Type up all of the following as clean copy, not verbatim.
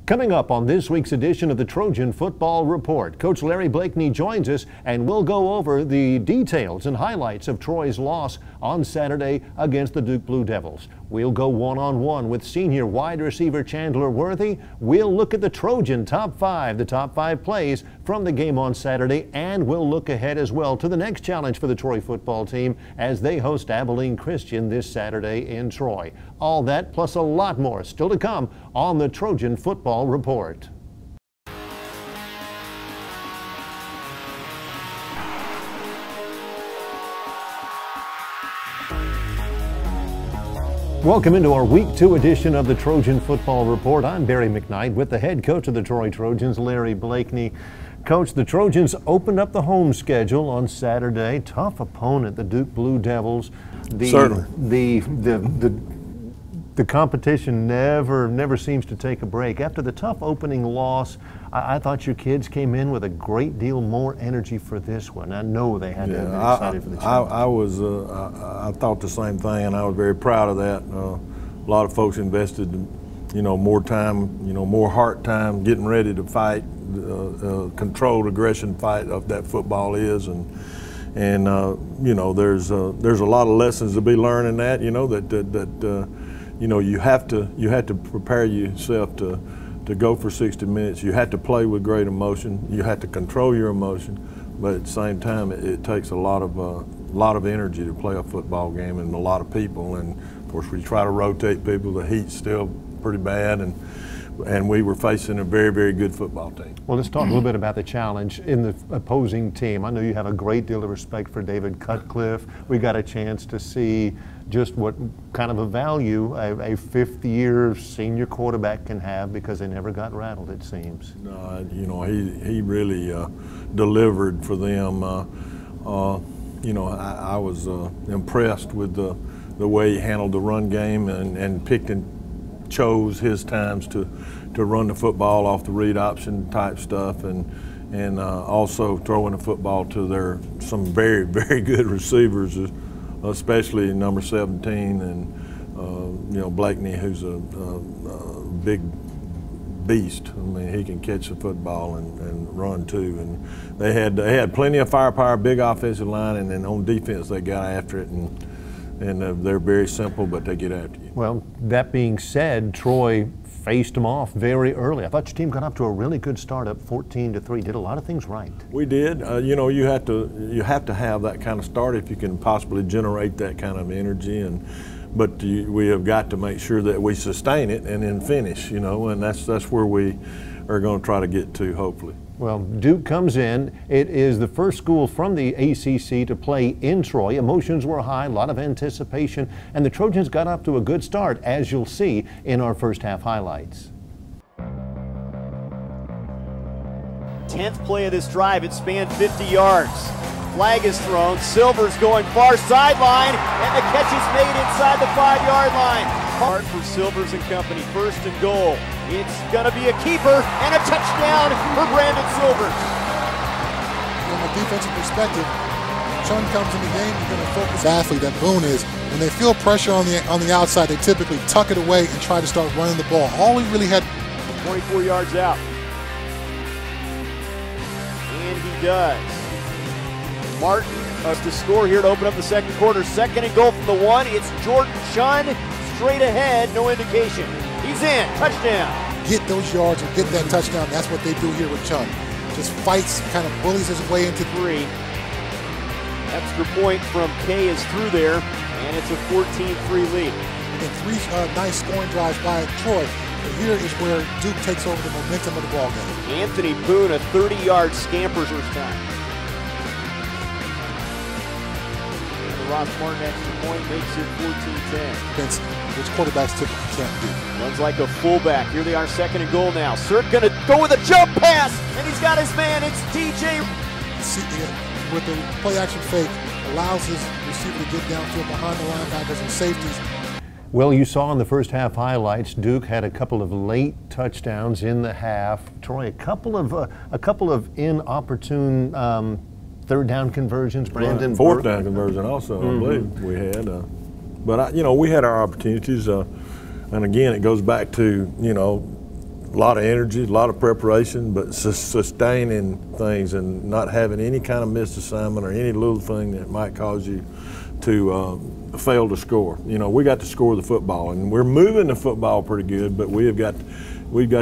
Coming up on this week's edition of the Trojan Football Report, Coach Larry Blakeney joins us and we'll go over the details and highlights of Troy's loss on Saturday against the Duke Blue Devils. We'll go one-on-one with senior wide receiver Chandler Worthy. We'll look at the Trojan top five plays from the game on Saturday, and we'll look ahead as well to the next challenge for the Troy football team as they host Abilene Christian this Saturday in Troy. All that plus a lot more still to come on the Trojan Football Report. Welcome into our Week 2 edition of the Trojan Football Report. I'm Larry McKnight with the head coach of the Troy Trojans, Larry Blakeney. Coach, the Trojans opened up the home schedule on Saturday. Tough opponent, the Duke Blue Devils. Certainly. The competition never seems to take a break. After the tough opening loss, I thought your kids came in with a great deal more energy for this one. I know they had to have been excited for the challenge. I thought the same thing, and I was very proud of that. A lot of folks invested, more time, more heart time, getting ready to fight, controlled aggression fight of that football is, and there's a lot of lessons to be learned in that. You have to prepare yourself to go for 60 minutes. You have to play with great emotion. You have to control your emotion, but at the same time, it takes a lot of energy to play a football game and a lot of people. And of course, we try to rotate people. The heat's still pretty bad, and we were facing a very, very good football team. Well, let's talk a little bit about the challenge in the opposing team. I know you have a great deal of respect for David Cutcliffe. We got a chance to see just what kind of a value a fifth-year senior quarterback can have because they never got rattled, it seems. He really delivered for them. I was impressed with the way he handled the run game and picked and chose his times to run the football off the read option type stuff, and also throwing the football to some very, very good receivers, especially number 17 and Blakeney, who's a big beast. I mean, he can catch the football and run too. And they had plenty of firepower, big offensive line, and then on defense they got after it, and they're very simple, but they get after you. Well, that being said, Troy faced them off very early. I thought your team got up to a really good start, up 14-3. Did a lot of things right. We did. You have to have that kind of start if you can possibly generate that kind of energy, but we have got to make sure that we sustain it and then finish. And that's where we are going to try to get to, hopefully. Well, Duke comes in. It is the first school from the ACC to play in Troy. Emotions were high, a lot of anticipation, and the Trojans got up to a good start, as you'll see in our first half highlights. 10th play of this drive, it spanned 50 yards. Flag is thrown, Silver's going far sideline, and the catch is made inside the 5-yard line. Hard for Silvers and company, first and goal. It's gonna be a keeper and a touchdown for Brandon Silvers. From a defensive perspective, when Chun comes in the game, you're gonna focus. Athlete that Boone is, when they feel pressure on the outside, they typically tuck it away and try to start running the ball. All he really had. 24 yards out. And he does. Martin to score here to open up the second quarter. Second and goal from the 1. It's Jordan Chun straight ahead, no indication. He's in, touchdown. Get those yards and get that touchdown. That's what they do here with Chun. Just fights, kind of bullies his way into 3. Extra point from K is through there, and it's a 14-3 lead. And then 3 nice scoring drives by Troy. But here is where Duke takes over the momentum of the ball game. Anthony Boone, a 30-yard scamper first time. Ross Martin extra point makes it 14-10. Which quarterbacks typically can't do. Runs like a fullback. Here they are, second and goal now. Sirk gonna go with a jump pass, and he's got his man. It's TJ. With the play action fake, allows his receiver to get downfield behind the linebackers and safeties. Well, you saw in the first half highlights, Duke had a couple of late touchdowns in the half. Troy, a couple of inopportune third down conversions. Brandon, fourth down conversion also, I believe we had. But we had our opportunities, and again, it goes back to a lot of energy, a lot of preparation, but sustaining things and not having any kind of missed assignment or any little thing that might cause you to fail to score. You know, we got to score the football, and we're moving the football pretty good, but we've got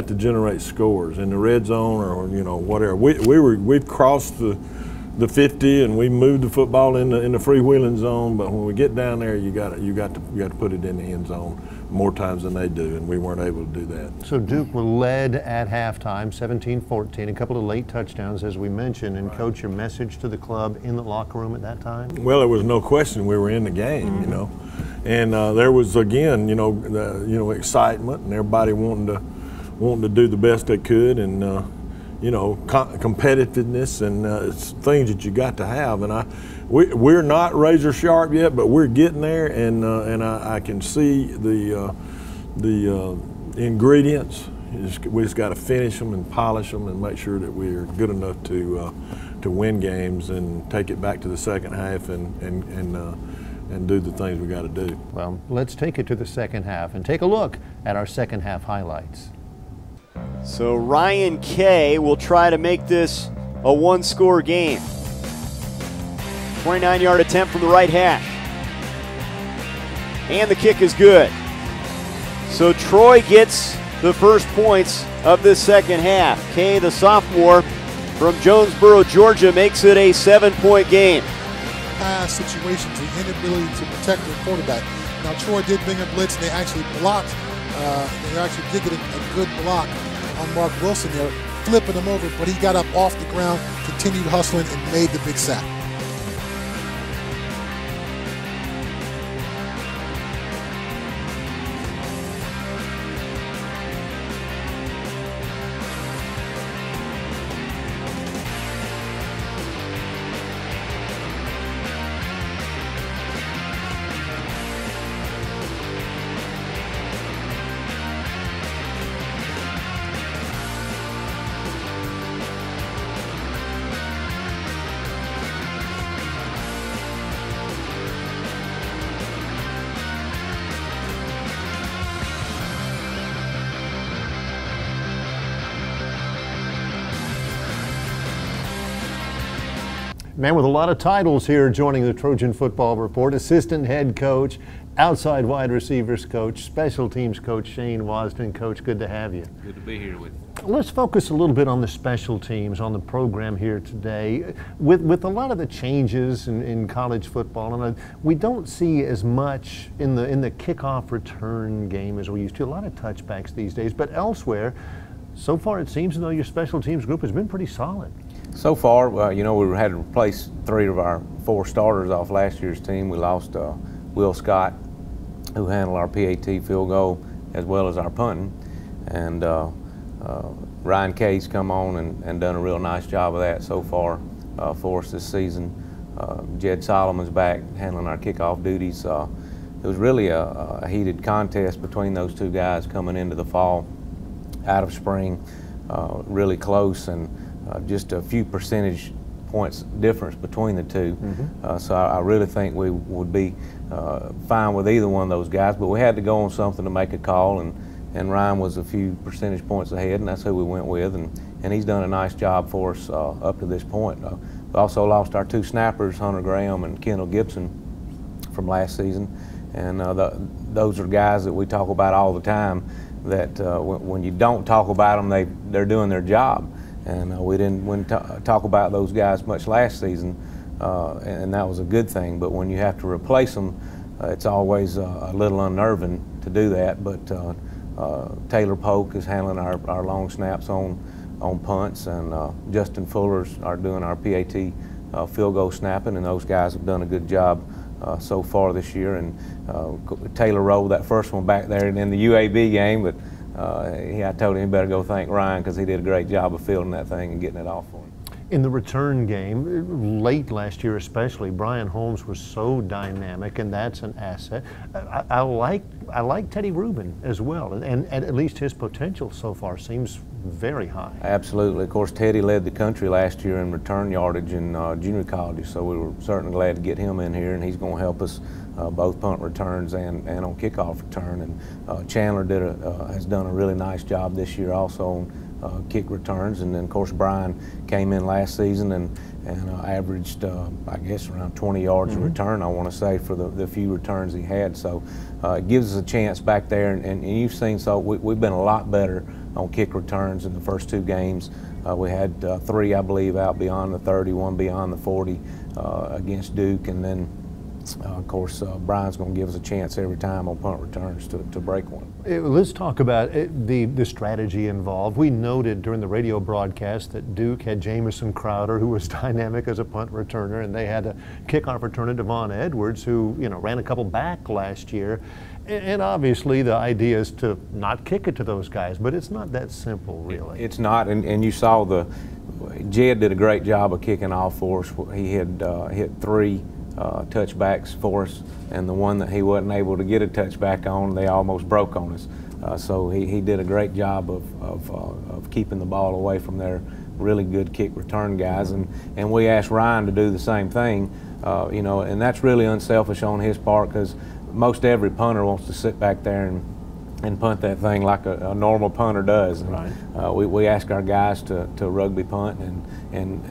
to generate scores in the red zone or you know whatever. We've crossed the 50 and we moved the football in the freewheeling zone, but when we get down there, you got to put it in the end zone more times than they do, and we weren't able to do that. So Duke were led at halftime, 17-14, a couple of late touchdowns as we mentioned. And Coach, your message to the club in the locker room at that time? Well, there was no question we were in the game, you know, and there was again, you know, excitement and everybody wanting to do the best they could, and you know, competitiveness and it's things that you got to have. And we're not razor sharp yet, but we're getting there, and I can see the ingredients. We just got to finish them and polish them and make sure that we're good enough to win games and take it back to the second half and do the things we got to do. Well, let's take it to the second half and take a look at our second half highlights. So Ryan Kay will try to make this a one-score game. 29-yard attempt from the right hash. And the kick is good. So Troy gets the first points of this second half. Kay, the sophomore from Jonesboro, Georgia, makes it a 7-point game. Pass situations, the inability to protect their quarterback. Now Troy did bring a blitz, and they actually blocked. They actually did get a good block on Mark Wilson there, flipping him over, but he got up off the ground, continued hustling, and made the big sack. Man with a lot of titles here joining the Trojan Football Report. Assistant head coach, outside wide receivers coach, special teams coach Shane Wasden. Coach, good to have you. Good to be here with you. Let's focus a little bit on the special teams, on the program here today. With a lot of the changes in college football, and we don't see as much in the kickoff return game as we used to. A lot of touchbacks these days, but elsewhere, so far it seems as though your special teams group has been pretty solid. So far, you know, we had to replace 3 of our 4 starters off last year's team. We lost Will Scott, who handled our PAT field goal as well as our punting. And Ryan Kay's come on and done a real nice job of that so far for us this season. Jed Solomon's back handling our kickoff duties. It was really a heated contest between those 2 guys coming into the fall, out of spring, really close, and just a few percentage points difference between the 2. So I really think we would be fine with either one of those guys, but we had to go on something to make a call, and Ryan was a few percentage points ahead, and that's who we went with, and he's done a nice job for us up to this point. We also lost our 2 snappers, Hunter Graham and Kendall Gibson, from last season, and those are guys that we talk about all the time, that when you don't talk about them, they're doing their job. And we didn't talk about those guys much last season, and that was a good thing. But when you have to replace them, it's always a little unnerving to do that. But Taylor Polk is handling our long snaps on punts, and Justin Fuller's are doing our PAT field goal snapping, and those guys have done a good job so far this year. And Taylor rolled that first one back there in the UAB game, but I told him he better go thank Ryan, because he did a great job of fielding that thing and getting it off for him. In the return game, late last year especially, Brian Holmes was so dynamic, and that's an asset. I like Teddy Rubin as well, and at least his potential so far seems very high. Absolutely. Of course, Teddy led the country last year in return yardage in junior college, so we were certainly glad to get him in here, and he's going to help us both punt returns and on kickoff return. And Chandler has done a really nice job this year also on kick returns, and then of course Brian came in last season and averaged I guess around 20 yards a return, I want to say, for the few returns he had. So it gives us a chance back there, and you've seen, so we've been a lot better on kick returns in the first 2 games. We had 3, I believe, out beyond the 30, 1 beyond the 40 against Duke, and then of course, Brian's going to give us a chance every time on punt returns to break one. Let's talk about the strategy involved. We noted during the radio broadcast that Duke had Jamison Crowder, who was dynamic as a punt returner, and they had a kickoff returner, Devon Edwards, who ran a couple back last year. And obviously the idea is to not kick it to those guys, but it's not that simple, really. It's not, and you saw Jed did a great job of kicking off for us. He had hit 3 touchbacks for us, and the one that he wasn't able to get a touchback on, they almost broke on us. So he did a great job of keeping the ball away from their really good kick return guys, and we asked Ryan to do the same thing, and that's really unselfish on his part, because most every punter wants to sit back there and punt that thing like a normal punter does. And, right. We ask our guys to rugby punt, and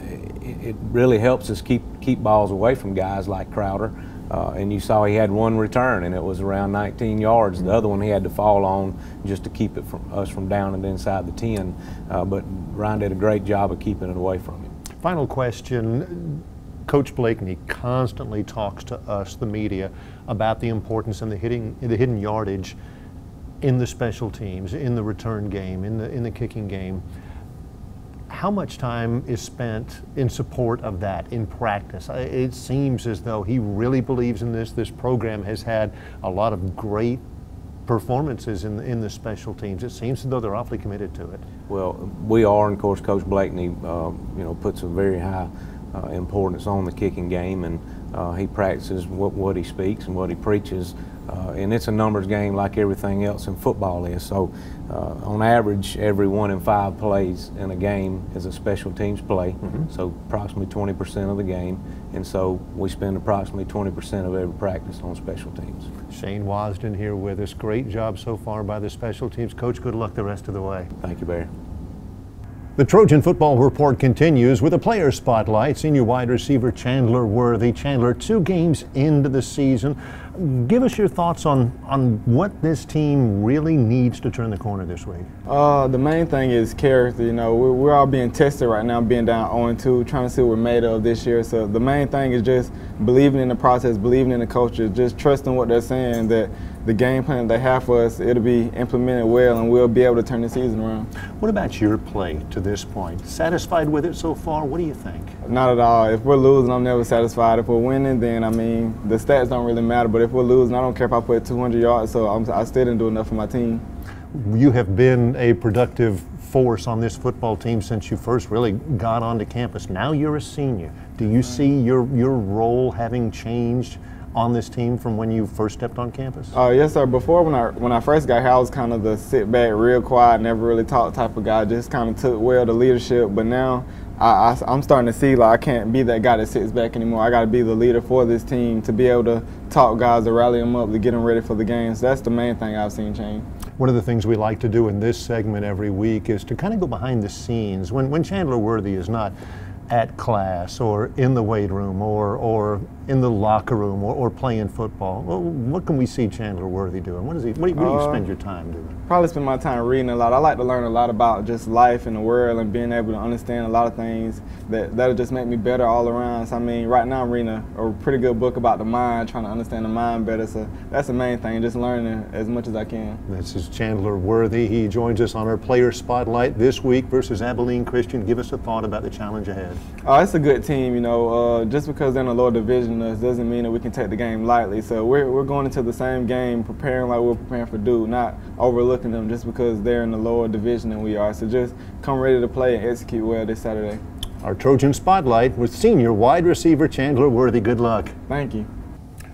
it really helps us keep balls away from guys like Crowder. And you saw he had 1 return, and it was around 19 yards. The other one he had to fall on just to keep it from down and inside the 10. But Ryan did a great job of keeping it away from him. Final question. Coach Blakeney constantly talks to us, the media, about the importance and the hidden yardage in the special teams, in the return game, in the kicking game. How much time is spent in support of that in practice? It seems as though he really believes in this. This program has had a lot of great performances in the special teams. It seems as though they're awfully committed to it. Well, we are, and of course Coach Blakeney puts a very high importance on the kicking game, and he practices what he speaks and what he preaches, and it's a numbers game like everything else in football is. So on average, every 1 in 5 plays in a game is a special teams play, so approximately 20% of the game, and so we spend approximately 20% of every practice on special teams. Shane Wasden here with us. Great job so far by the special teams. Coach, good luck the rest of the way. Thank you, Barry. The Trojan Football Report continues with a player spotlight. Senior wide receiver Chandler Worthy. Chandler, 2 games into the season. Give us your thoughts on what this team really needs to turn the corner this week. The main thing is character. We're all being tested right now, being down 0-2, trying to see what we're made of this year. So the main thing is just believing in the process, believing in the coaches, just trusting what they're saying, that the game plan they have for us, it'll be implemented well, and we'll be able to turn the season around. What about your play to this point? Satisfied with it so far? What do you think? Not at all. If we're losing, I'm never satisfied. If we're winning, then, the stats don't really matter. But if we're losing, I don't care if I put 200 yards, so I still didn't do enough for my team. You have been a productive force on this football team since you first really got onto campus. Now you're a senior. Do you see your role having changed on this team from when you first stepped on campus? Yes, sir. Before, when I first got here, I was kind of the sit back, real quiet, never really talk type of guy. Just kind of took well to leadership. But now I'm starting to see, like, I can't be that guy that sits back anymore. I got to be the leader for this team, to be able to talk guys, to rally them up, to get them ready for the games. That's the main thing I've seen change. One of the things we like to do in this segment every week is to kind of go behind the scenes. When Chandler Worthy is not at class or in the weight room or in the locker room or playing football, well, what can we see Chandler Worthy doing? What do you spend your time doing? Probably spend my time reading a lot. I like to learn a lot about just life and the world, and being able to understand a lot of things that'll just make me better all around. So right now I'm reading a pretty good book about the mind, trying to understand the mind better. So that's the main thing, just learning as much as I can. This is Chandler Worthy. He joins us on our player spotlight this week versus Abilene Christian. Give us a thought about the challenge ahead. It's a good team, just because they're in a lower division doesn't mean that we can take the game lightly. So we're going into the same game preparing like we're preparing for Duke, not overlooking them just because they're in the lower division than we are. So just come ready to play and execute well this Saturday. Our Trojan Spotlight with senior wide receiver Chandler Worthy. Good luck. Thank you.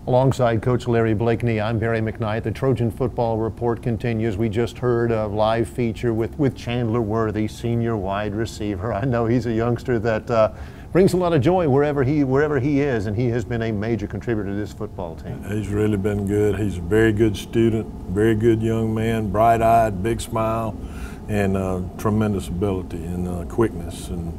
Alongside Coach Larry Blakeney, I'm Barry McKnight. The Trojan Football Report continues. We just heard a live feature with Chandler Worthy, senior wide receiver. I know he's a youngster that brings a lot of joy wherever he is, and he has been a major contributor to this football team. He's really been good. He's a very good student, very good young man, bright-eyed, big smile, and tremendous ability and quickness. And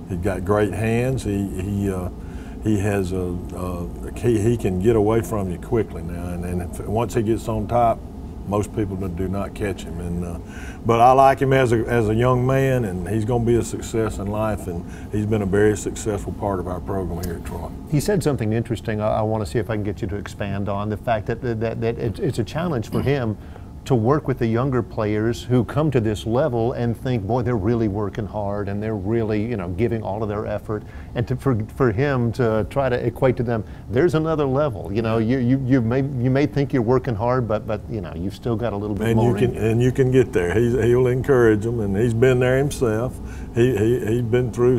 he's got great hands. He has he can get away from you quickly now, and once he gets on top, most people do not catch him. And but I like him as a young man, and he's going to be a success in life, and he's been a very successful part of our program here at Troy. He said something interesting. I want to see if I can get you to expand on the fact that it's a challenge for him to work with the younger players who come to this level and think, boy, they're really working hard and they're really, giving all of their effort, and for him to try to equate to them, there's another level. You may think you're working hard, but you've still got a little bit more. And you can get there. He'll encourage them, and he's been there himself. He's been through.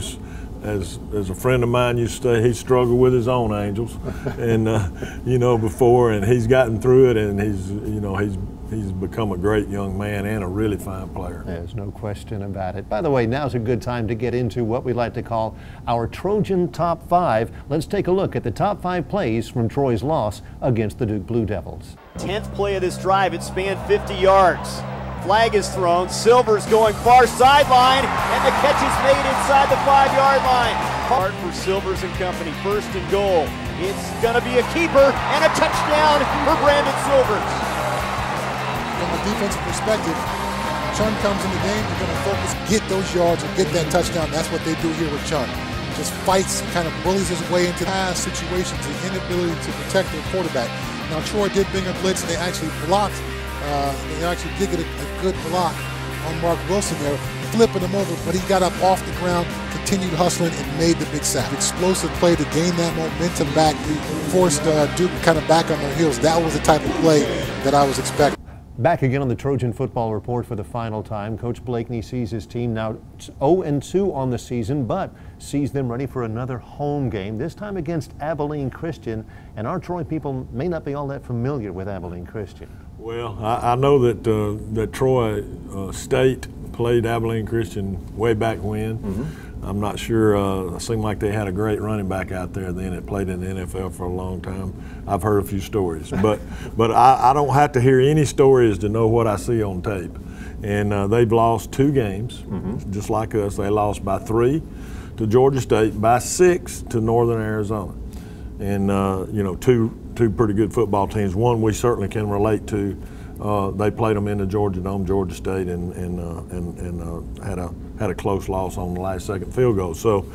As a friend of mine used to say, he struggled with his own angels, and before, and he's gotten through it, and he's become a great young man and a really fine player. There's no question about it. By the way, now's a good time to get into what we like to call our Trojan Top 5. Let's take a look at the top 5 plays from Troy's loss against the Duke Blue Devils. 10th play of this drive, it spanned 50 yards. Flag is thrown, Silver's going far sideline, and the catch is made inside the 5-yard line. Hard for Silvers and company, 1st and goal. It's going to be a keeper and a touchdown for Brandon Silvers. From a defensive perspective, Chun comes in the game, you're going to focus, get those yards and get that touchdown. That's what they do here with Chun. Just fights, kind of bullies his way into pass situations, the inability to protect their quarterback. Now Troy did bring a blitz, and they actually blocked. They actually did get a good block on Mark Wilson there, flipping him over, but he got up off the ground, continued hustling, and made the big sack. Explosive play to gain that momentum back. He forced Duke kind of back on their heels. That was the type of play that I was expecting. Back again on the Trojan Football Report for the final time. Coach Blakeney sees his team now 0-2 on the season, but sees them ready for another home game, this time against Abilene Christian. And our Troy people may not be all that familiar with Abilene Christian. Well, I know that Troy State played Abilene Christian way back when. Mm-hmm. I'm not sure. It seemed like they had a great running back out there then that played in the NFL for a long time. I've heard a few stories, but I don't have to hear any stories to know what I see on tape. And they've lost 2 games, mm-hmm. just like us. They lost by 3 to Georgia State, by 6 to Northern Arizona, and two pretty good football teams. One we certainly can relate to. They played them in the Georgia Dome, Georgia State, and had a close loss on the last second field goal. So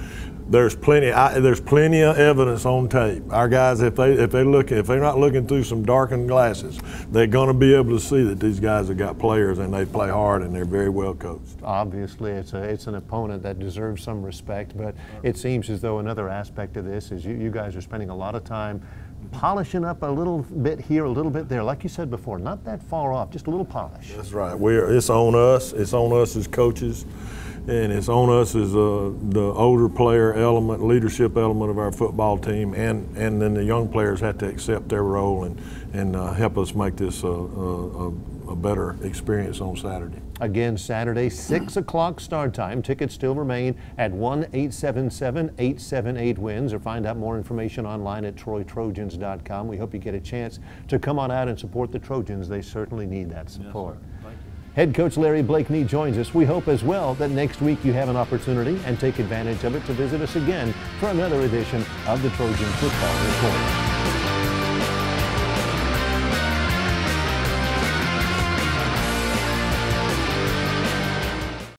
there's plenty of evidence on tape. Our guys, if they're not looking through some darkened glasses, they're going to be able to see that these guys have got players and they play hard and they're very well coached. Obviously, it's an opponent that deserves some respect, but it seems as though another aspect of this is you guys are spending a lot of time polishing up a little bit here, a little bit there. Like you said before, not that far off, just a little polish. That's right. It's on us. It's on us as coaches, and it's on us as the older player element, leadership element of our football team, and then the young players have to accept their role and help us make this a better experience on Saturday. Again, Saturday, 6 o'clock start time. Tickets still remain at 1-877-878-WINS, or find out more information online at TroyTrojans.com. We hope you get a chance to come on out and support the Trojans. They certainly need that support. Yes, thank you. Head coach Larry Blakeney joins us. We hope as well that next week you have an opportunity and take advantage of it to visit us again for another edition of the Trojan Football Report.